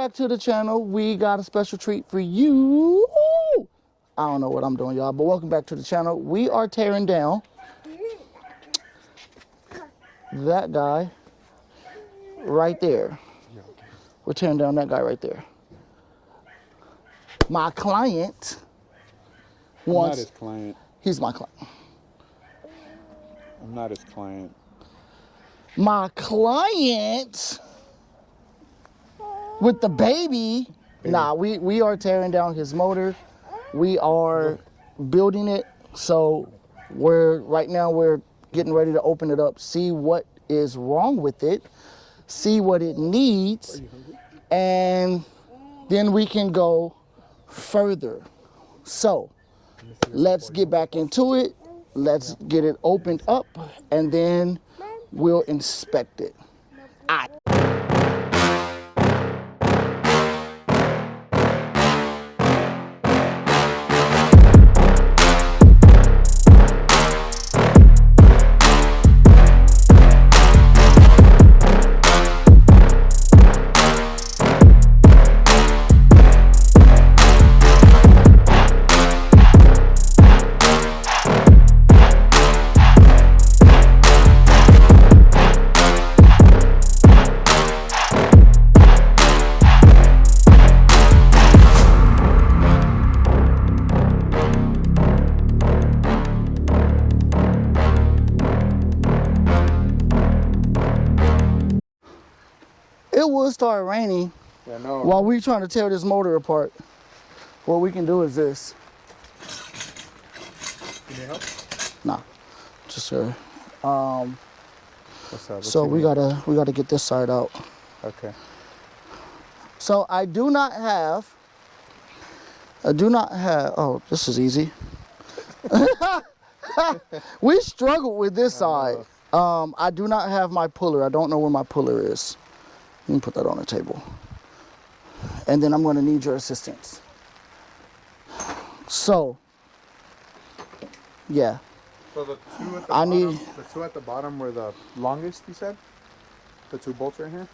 back to the channel. We got a special treat for you. I don't know what I'm doing, y'all, but welcome back to the channel. We are tearing down that guy right there. We're tearing down that guy right there. My client wants... I'm not his client. He's my client. I'm not his client. My client with the baby. Nah, we are tearing down his motor. We are building it. So right now we're getting ready to open it up, see what is wrong with it, see what it needs, and then we can go further. So let's get back into it. Let's get it opened up, and then we'll inspect it. It will start raining while we're trying to tear this motor apart. What we can do is this. You need help? Nah, just her. What's up? So we gotta get this side out. Okay. So I do not have. Oh, this is easy. We struggled with this side. I do not have my puller. I don't know where my puller is. You can put that on the table. And then I'm going to need your assistance. So, yeah. So the two at the the two at the bottom were the longest, you said? The two bolts right here?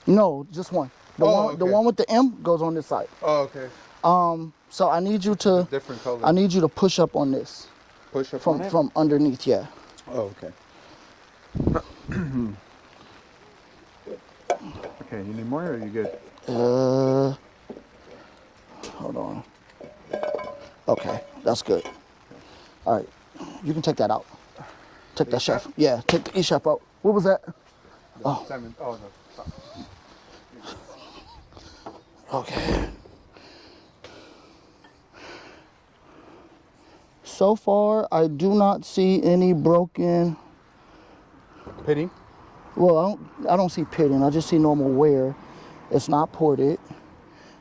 No, just one. The one with the M goes on this side. Oh, okay. So I need you to different color. I need you to push up on this. Push up from underneath, yeah. Oh, okay. Okay, you need more or are you good? Hold on. Okay, that's good. All right, you can take that out. Take that shaft. Yeah, take the E-shaft out. What was that? Oh. Oh, no. Okay. So far, I do not see any broken... Pitting? Well, I don't see pitting. I just see normal wear. It's not ported.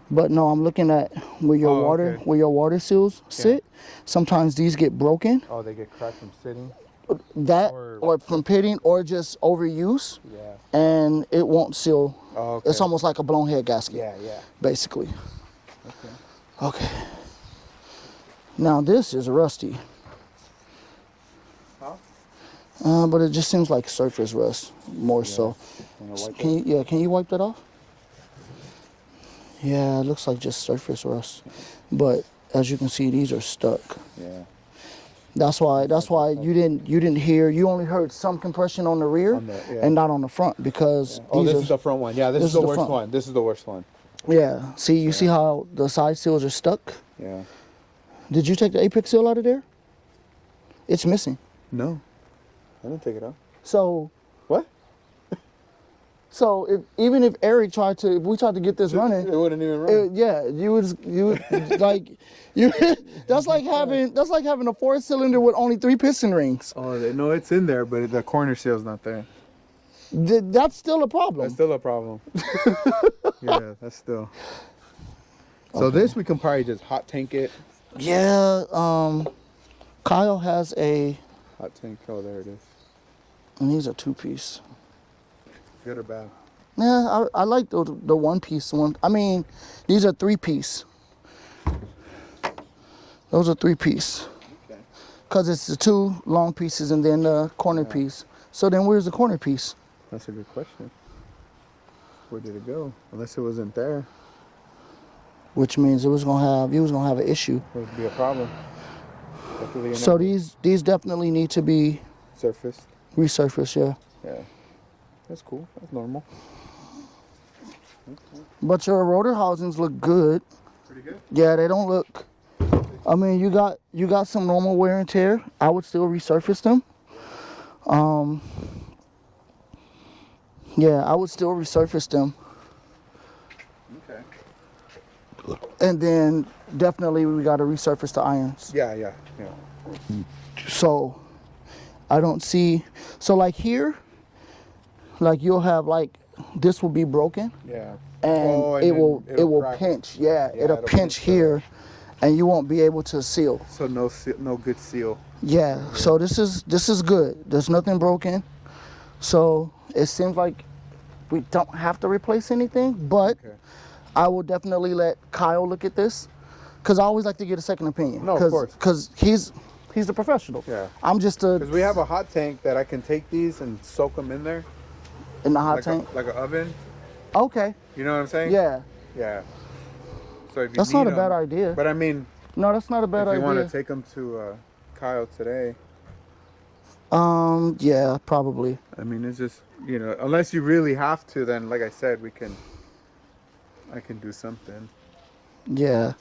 But no, I'm looking at where your water seals sit. Sometimes these get broken. Oh, they get cracked from sitting? That or from pitting or just overuse. Yeah. And it won't seal. Oh, okay. It's almost like a blown head gasket. Yeah. Basically. Okay. Okay. Now this is rusty. Huh? But it just seems like surface rust more so. Can you wipe that off? Yeah, it looks like just surface rust. But as you can see, these are stuck. Yeah. That's why you didn't hear. You only heard some compression on the rear and not on the front because. Yeah. Oh, this is the front one. Yeah, this is the worst one. This is the worst one. Yeah. See, you see how the side seals are stuck? Yeah. Did you take the apex seal out of there? It's missing. No. I didn't take it out. So. What? So even if Eric if we tried to get this running, it wouldn't even run. You would like that's like having a 4-cylinder with only 3 piston rings. Oh, no, it's in there, but the corner seal's not there. That's still a problem. That's still a problem. Yeah, that's still. So this we can probably just hot tank it. Yeah, Kyle has a hot tank. Oh, there it is. And these are 2-piece. Good or bad? Yeah, I like the 1-piece one. I mean, these are 3-piece. Those are 3-piece. Okay. Because it's the 2 long pieces and then the corner piece. So then where's the corner piece? That's a good question. Where did it go? Unless it wasn't there. Which means you was gonna have an issue. It would be a problem. Definitely So these definitely need to be surfaced. Resurfaced, yeah. Yeah. That's cool. That's normal. But your rotor housings look good. Pretty good? Yeah, they don't look. I mean, you got some normal wear and tear. I would still resurface them. Yeah, I would still resurface them. Okay. And then definitely we got to resurface the irons. Yeah. So I don't see. So like here, like you'll have like this will be broken. Yeah. And it will crack. pinch. Yeah, it'll pinch here, and you won't be able to seal. So no good seal. Yeah. So this is good. There's nothing broken. So it seems like we don't have to replace anything, but I will definitely let Kyle look at this, because I always like to get a second opinion. No, of course. Because he's the professional. Yeah. I'm just a. Because we have a hot tank that I can take these and soak them in there. In the hot tank? Like an oven. Okay. You know what I'm saying? Yeah. Yeah. So if you that's need not a bad idea. But I mean. No, that's not a bad idea. If you want to take them to Kyle today. Yeah, probably. I mean, it's just, unless you really have to, then like I said, I can do something. Yeah.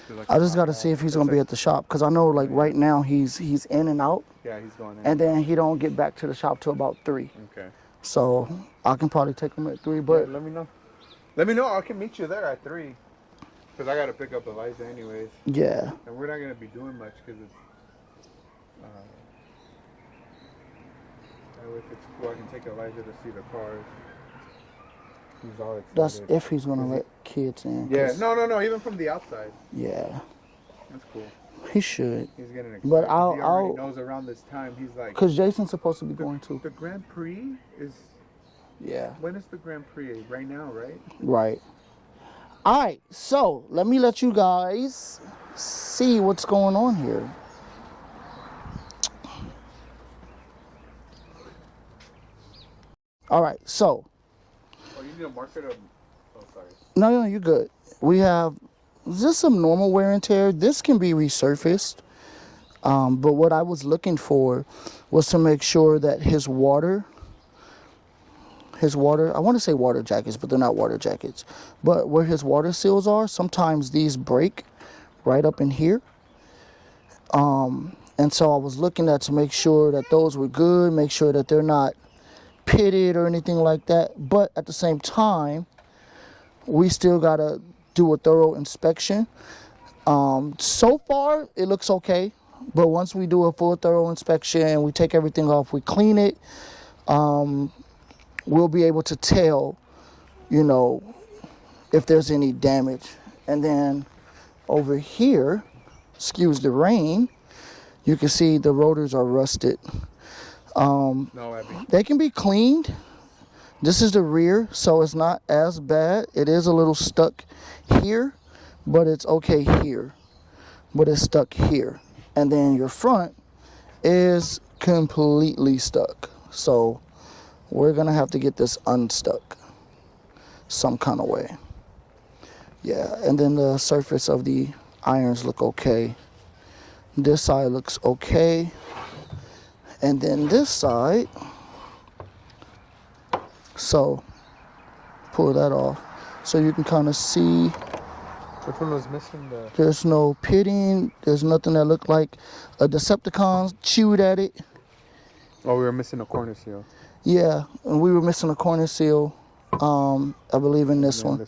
Like I just got to see if he's going to be at the shop, because I know like right now he's in and out. Yeah, he's going in. And then he don't get back to the shop till about 3. Okay. So I can probably take him at 3, but. Yeah, let me know. Let me know. I can meet you there at 3. Because I got to pick up Elijah anyways. Yeah. And we're not going to be doing much because it's... if it's cool, I can take Elijah to see the cars. He's all excited. That's if he's going to let kids in. Yeah. No. Even from the outside. Yeah. That's cool. He should. He's getting excited. But he already knows around this time. He's like... Because Jason's supposed to be going too. The Grand Prix is... Yeah. When is the Grand Prix? Right now, right? Right. All right. So let me let you guys see what's going on here. All right. So. Oh, you need a marker to... Oh, sorry. No, you're good. We have just some normal wear and tear. This can be resurfaced. But what I was looking for was to make sure that his water, I want to say water jackets, but they're not water jackets. But where his water seals are, sometimes these break right up in here. And so I was looking at to make sure that those were good, make sure that they're not pitted or anything like that. But at the same time, we still got to do a thorough inspection. So far, it looks okay. But once we do a full thorough inspection, we take everything off, we clean it, we'll be able to tell, if there's any damage. And then over here, excuse the rain, you can see the rotors are rusted. They can be cleaned. This is the rear, so it's not as bad. It is a little stuck here, but it's okay here. But it's stuck here. And then your front is completely stuck. So we're going to have to get this unstuck some kind of way. Yeah, and then the surface of the irons look okay. This side looks okay. And then this side, so pull that off so you can kind of see. Which one was missing? There's no pitting. There's nothing that looked like a Decepticon chewed at it. Oh, we were missing a corner seal. Yeah, and we were missing a corner seal, I believe in this one.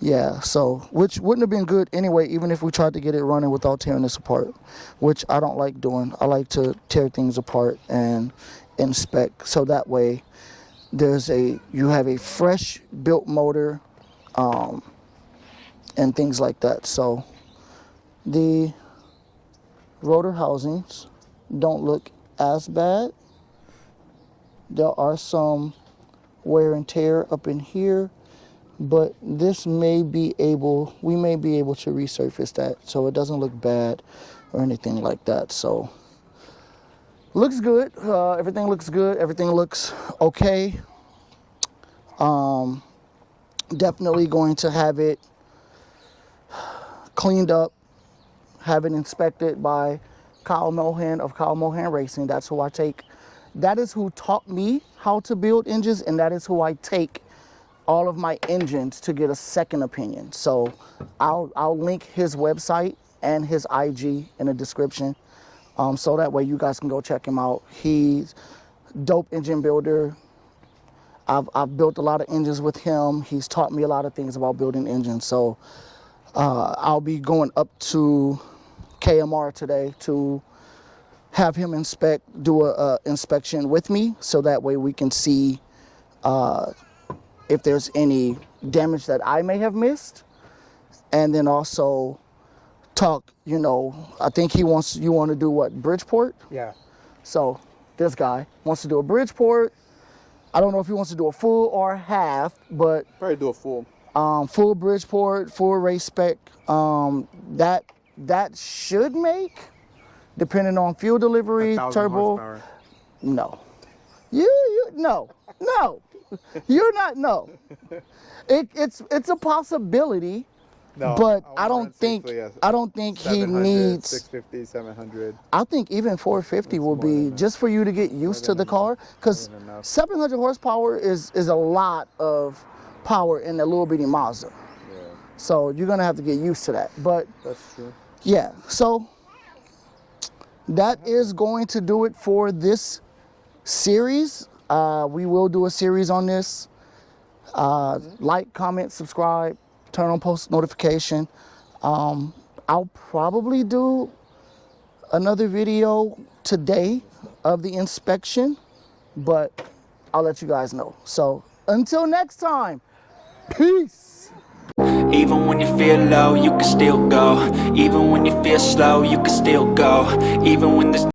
Yeah, so, which wouldn't have been good anyway, even if we tried to get it running without tearing this apart, which I don't like doing. I like to tear things apart and inspect, so that way you have a fresh built motor, and things like that. So the rotor housings don't look as bad. There are some wear and tear up in here, but we may be able to resurface that so it doesn't look bad or anything like that. So looks good. Everything looks good. Everything looks okay. definitely going to have it cleaned up, have it inspected by Kyle Mohan of Kyle Mohan Racing. That's who I take. That is who taught me how to build engines, and that is who I take all of my engines to get a second opinion. So I'll link his website and his IG in the description, so that way you guys can go check him out. He's dope engine builder. I've built a lot of engines with him. He's taught me a lot of things about building engines. So I'll be going up to KMR today to have him do a inspection with me, so that way we can see if there's any damage that I may have missed, and then also talk, you know, I think you want to do what, Bridgeport? Yeah. So this guy wants to do a Bridgeport. I don't know if he wants to do a full or half, but Probably do a full. Full Bridgeport, full race spec. That should make, depending on fuel delivery, 1,000 turbo. horsepower. No, no, you're not. No, it's a possibility, No, but I wanna don't run think safely at I don't think he 700, needs. 650, 700. I think even 450 will more than be enough. just for you to get used to the car, because More than enough. 700 horsepower is a lot of power in a little bitty Mazda. Yeah, So you're gonna have to get used to that. But that's true. yeah, so that is going to do it for this series. We will do a series on this. Like, comment, subscribe, turn on post notification. I'll probably do another video today of the inspection, but I'll let you guys know. So until next time, peace. Even when you feel low, you can still go. Even when you feel slow, you can still go. Even when there's